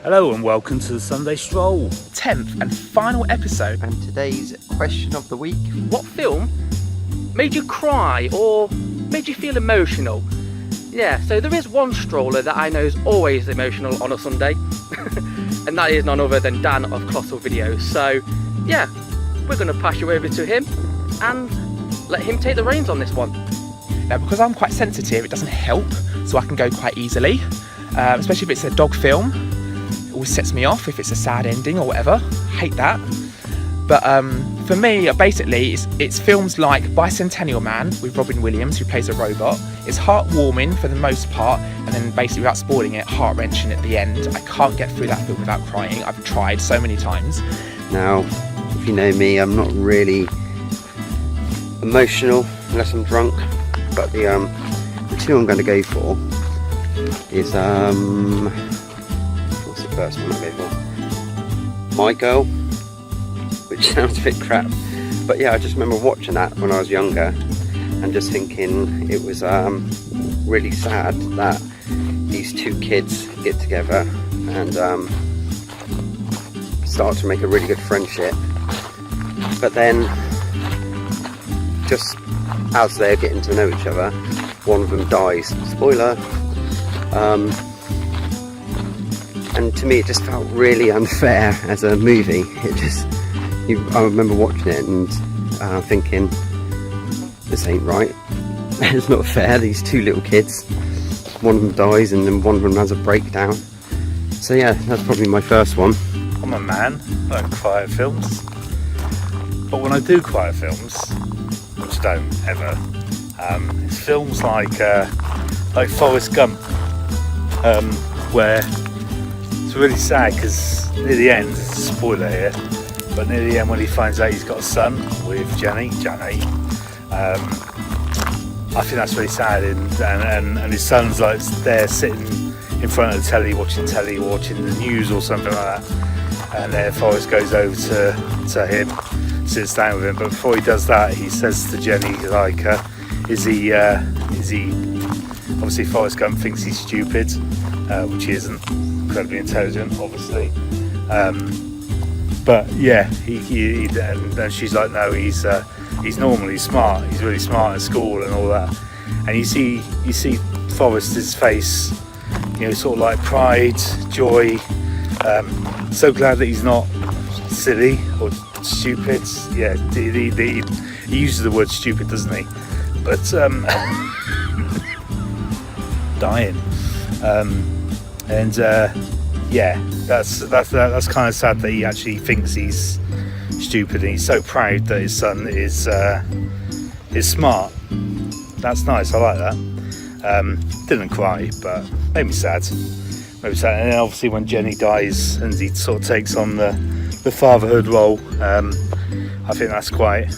Hello and welcome to the Sunday Stroll. 10th and final episode. And today's question of the week: what film made you cry or made you feel emotional? Yeah, so there is one stroller that I know is always emotional on a Sunday, and that is none other than Dan of Colossal Vids. So yeah, we're going to pass you over to him and let him take the reins on this one. Now, because I'm quite sensitive, it doesn't help, so I can go quite easily, especially if it's a dog film. It always sets me off if it's a sad ending or whatever. Hate that. But for me, basically, it's films like Bicentennial Man with Robin Williams, who plays a robot. It's heartwarming for the most part, and then basically, without spoiling it, heart-wrenching at the end. I can't get through that film without crying. I've tried so many times. Now, if you know me, I'm not really emotional unless I'm drunk. But the two I'm going to go for is what's the first one I go for? My Girl, which sounds a bit crap, but yeah, I just remember watching that when I was younger and just thinking it was really sad that these two kids get together and start to make a really good friendship, but then just as they're getting to know each other, one of them dies. Spoiler. And to me it just felt really unfair as a movie. I remember watching it and thinking, this ain't right. It's not fair. These two little kids, one of them dies and then one of them has a breakdown. So yeah, that's probably my first one. I'm a man, I don't cry at films. But when I do cry at films, which I don't ever, it's films like Forrest Gump, where it's really sad because near the end, it's a spoiler here, but near the end when he finds out he's got a son with Jenny, I think that's really sad, and his son's like there sitting in front of the telly, watching the news or something like that, and then Forrest goes over to him, sits down with him, but before he does that, he says to Jenny, like, is he obviously Forrest Gump thinks he's stupid, which he isn't, incredibly intelligent, obviously, but yeah, he and she's like, no, he's normal, he's smart, he's really smart at school and all that, and you see Forrest's face, sort of like pride, joy, so glad that he's not silly or stupid. Yeah, he uses the word stupid, doesn't he? But dying, yeah, that's kind of sad that he actually thinks he's stupid and he's so proud that his son is smart. That's nice. I like that. Didn't cry, but made me sad. And then obviously when Jenny dies and he sort of takes on the fatherhood role, I think that's quite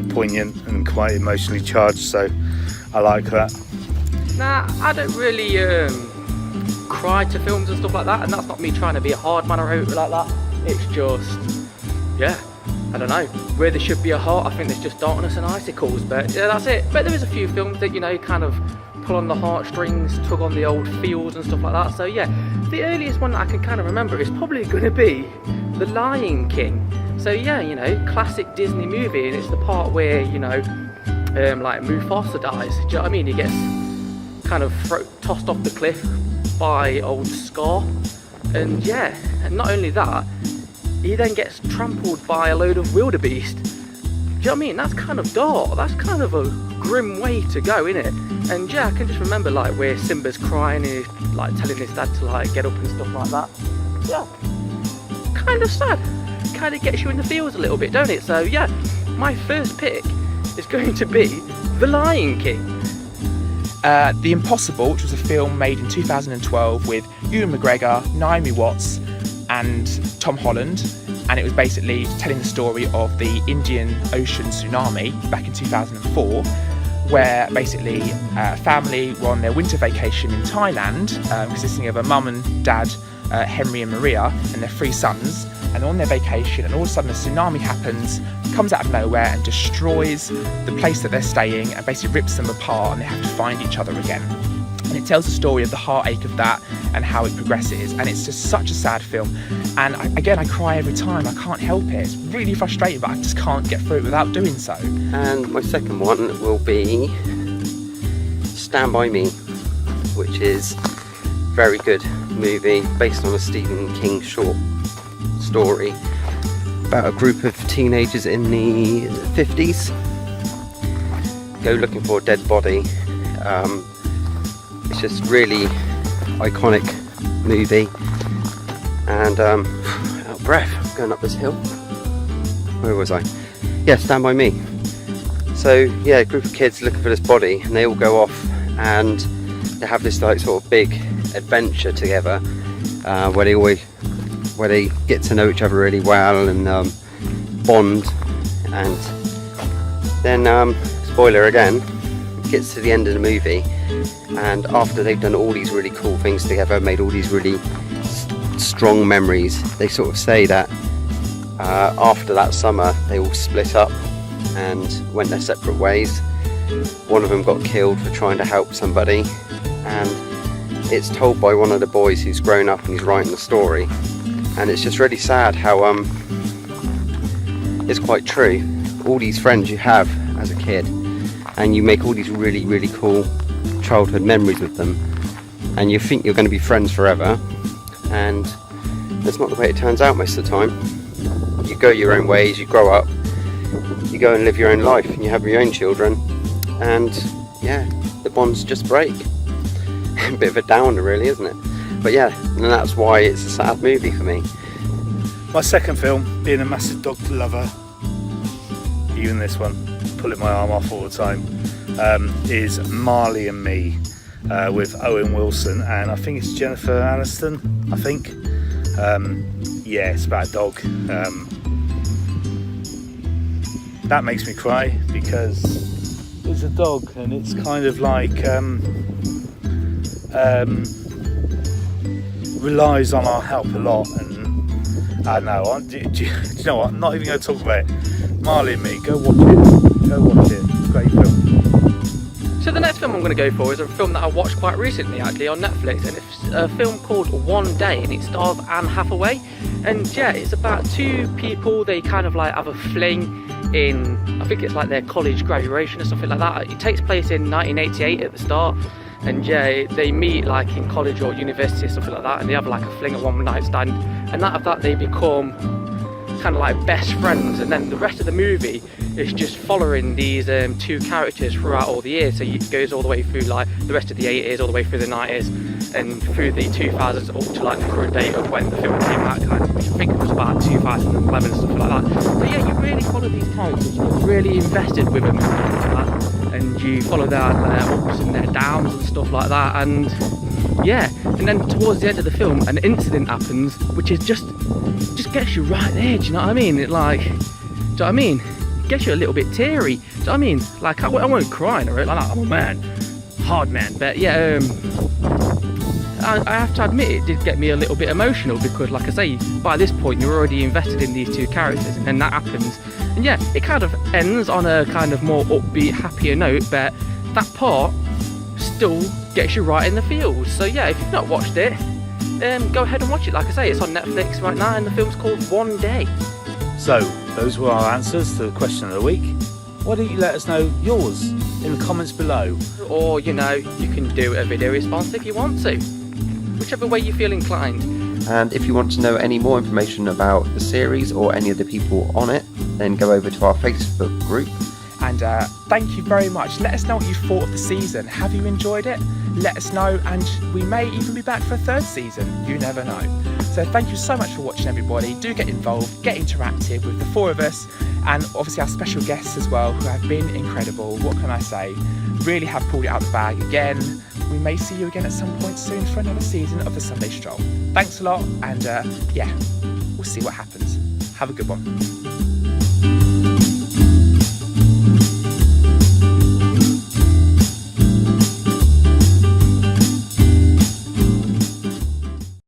poignant and quite emotionally charged, so I like that. Nah, I don't really cry to films and stuff like that, and that's not me trying to be a hard man or anything like that. It's just, yeah, I don't know, where there should be a heart, I think there's just darkness and icicles, but yeah, that's it. But there is a few films that kind of pull on the heartstrings, tug on the old feels and stuff like that. So yeah, the earliest one that I can kind of remember is probably going to be The Lion King. So yeah, classic Disney movie, and it's the part where like Mufasa dies. Do you know what I mean? He gets kind of tossed off the cliff by old Scar, and yeah, and not only that, he then gets trampled by a load of wildebeest. Do you know what I mean? That's kind of dark. That's kind of a grim way to go, innit? And yeah, I can just remember like where Simba's crying and he's like telling his dad to like get up and stuff like that. Yeah, kind of sad. Kind of gets you in the feels a little bit, don't it? So yeah, my first pick is going to be The Lion King. The Impossible, which was a film made in 2012 with Ewan McGregor, Naomi Watts and Tom Holland, and it was basically telling the story of the Indian Ocean tsunami back in 2004, where basically a family were on their winter vacation in Thailand, consisting of a mum and dad, Henry and Maria, and their 3 sons, and on their vacation, and all of a sudden a tsunami happens, comes out of nowhere and destroys the place that they're staying and basically rips them apart, and they have to find each other again. And it tells the story of the heartache of that and how it progresses, and it's just such a sad film. And I cry every time. I can't help it. It's really frustrating, but I just can't get through it without doing so. And my second one will be Stand By Me, which is a very good movie based on a Stephen King short story about a group of teenagers in the 50s go looking for a dead body. It's just really iconic movie, and out of breath going up this hill. Where was I? Yeah, Stand By Me. So yeah, a group of kids looking for this body, and they all go off and they have this like sort of big adventure together, where they get to know each other really well and bond. And then spoiler again, it gets to the end of the movie, and after they've done all these really cool things together, made all these really strong memories, they sort of say that after that summer they all split up and went their separate ways. One of them got killed for trying to help somebody, and it's told by one of the boys who's grown up and he's writing the story. And it's just really sad how it's quite true. All these friends you have as a kid, and you make all these really, really cool childhood memories with them, and you think you're going to be friends forever, and that's not the way it turns out most of the time. You go your own ways, you grow up, you go and live your own life, and you have your own children, and yeah, the bonds just break. A bit of a downer really, isn't it? But yeah, and that's why it's a sad movie for me. My second film, being a massive dog lover, even this one, pulling my arm off all the time, is Marley and Me, with Owen Wilson and I think it's Jennifer Aniston, I think. Yeah, it's about a dog. That makes me cry because it's a dog, and it's kind of like relies on our help a lot, and I don't know. Do you know what? I'm not even going to talk about it. Marley and Me, go watch it. Go watch it. It's a great film. So the next film I'm going to go for is a film that I watched quite recently actually on Netflix, and it's a film called One Day, and it stars Anne Hathaway. And yeah, it's about two people, they kind of like have a fling in, I think it's like their college graduation or something like that. It takes place in 1988 at the start, and yeah, they meet like in college or university or something like that, and they have like a fling at one night stand, and out of that they become kind of like best friends. And then the rest of the movie is just following these two characters throughout all the years. So it goes all the way through like the rest of the 80s, all the way through the 90s, and through the 2000s up to like the current date of when the film came out, kind of, which I think it was about 2011 and stuff like that. So yeah, you really follow these characters, you're really invested with them and stuff like that, and you follow their ups and their downs and stuff like that. And yeah, and then towards the end of the film an incident happens which is just gets you right there, do you know what I mean? It like, do you know what I mean? It gets you a little bit teary, do you know what I mean? Like I won't cry or like I'm a man, hard man, but yeah, I have to admit it did get me a little bit emotional, because like I say, by this point you're already invested in these two characters, and then that happens, and yeah, it kind of ends on a kind of more upbeat, happier note, but that part still gets you right in the feels. So yeah, if you've not watched it, go ahead and watch it. Like I say, it's on Netflix right now, and the film's called One Day. So those were our answers to the question of the week. Why don't you let us know yours in the comments below? Or you know, you can do a video response if you want to, whichever way you feel inclined. And if you want to know any more information about the series or any of the people on it, then go over to our Facebook group. And thank you very much. Let us know what you thought of the season. Have you enjoyed it? Let us know, and we may even be back for a third season. You never know. So thank you so much for watching, everybody. Do get involved, get interactive with the four of us, and obviously our special guests as well, who have been incredible. What can I say? Really have pulled it out the bag again. We may see you again at some point soon for another season of the Sunday Stroll. Thanks a lot, and yeah, we'll see what happens. Have a good one.